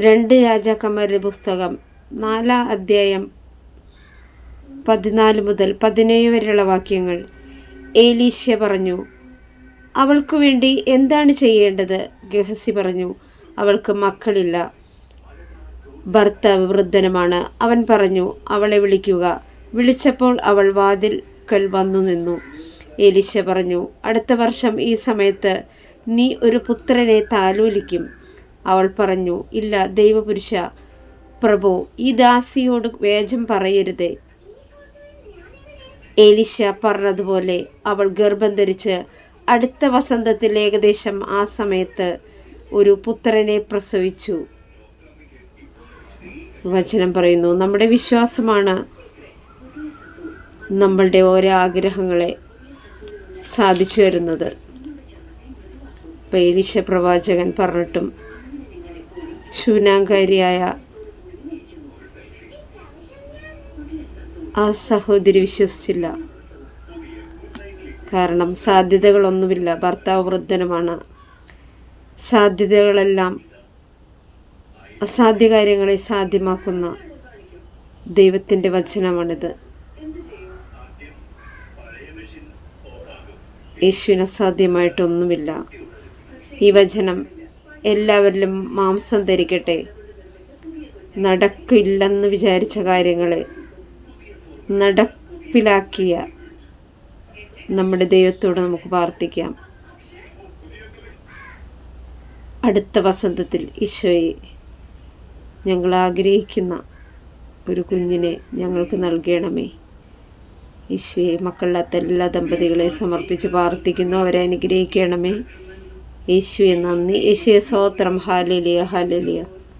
2 രാജാക്കന്മാരുടെ പുസ്തകം 4 അധ്യായം 14 മുതൽ 17 വരെയുള്ള വാക്യങ്ങൾ. ഏലീശ പറഞ്ഞു, അവൾക്കു വേണ്ടി എന്താണ് ചെയ്യേണ്ടത്? ഗഹസി പറഞ്ഞു, അവൾക്ക് മക്കളില്ല, ഭർത്താവ് വൃദ്ധനുമാണ്. അവൻ പറഞ്ഞു, അവളെ വിളിക്കുക. വിളിച്ചപ്പോൾ അവൾ വാതിൽക്കൽ വന്നു നിന്നു. ഏലീശ പറഞ്ഞു, അടുത്ത വർഷം ഈ സമയത്ത് നീ ഒരു പുത്രനെ താലോലിക്കും. അവൾ പറഞ്ഞു, ഇല്ല ദൈവപുരുഷ പ്രഭു, ഈ ദാസിയോട് വ്യാജം പറയരുതേ. ഏലീശ പറഞ്ഞതുപോലെ അവൾ ഗർഭം ധരിച്ച് അടുത്ത വസന്തത്തിൽ ഏകദേശം ആ സമയത്ത് ഒരു പുത്രനെ പ്രസവിച്ചു. വചനം പറയുന്നു, നമ്മുടെ വിശ്വാസമാണ് നമ്മളുടെ ഓരോ ആഗ്രഹങ്ങളെ സാധിച്ചു വരുന്നത്. ഇപ്പം ഏലീശ പ്രവാചകൻ പറഞ്ഞിട്ടും ശൂനാങ്കാരിയായ ആ സഹോദരി വിശ്വസിച്ചില്ല. കാരണം സാധ്യതകളൊന്നുമില്ല, ഭർത്താവ് വൃദ്ധനുമാണ്. സാധ്യതകളെല്ലാം അസാധ്യ കാര്യങ്ങളെ സാധ്യമാക്കുന്ന ദൈവത്തിൻ്റെ വചനമാണിത്. യേശുവിന് അസാധ്യമായിട്ടൊന്നുമില്ല. ഈ വചനം എല്ലാവരിലും മാംസം ധരിക്കട്ടെ. നടക്കില്ലെന്ന് വിചാരിച്ച കാര്യങ്ങളെ നടപ്പിലാക്കിയ നമ്മുടെ ദൈവത്തോട് നമുക്ക് പ്രാർത്ഥിക്കാം. അടുത്ത വസന്തത്തിൽ ഈശോയെ, ഞങ്ങൾ ആഗ്രഹിക്കുന്ന ഒരു കുഞ്ഞിനെ ഞങ്ങൾക്ക് നൽകണമേ. ഈശോയെ, മക്കളില്ലാത്ത എല്ലാ ദമ്പതികളെ സമർപ്പിച്ച് പ്രാർത്ഥിക്കുന്നു. അവരെ അനുഗ്രഹിക്കണമേ. യേശുവെ നന്ദി. യേശുവെ സ്തോത്രം. Hallelujah, hallelujah.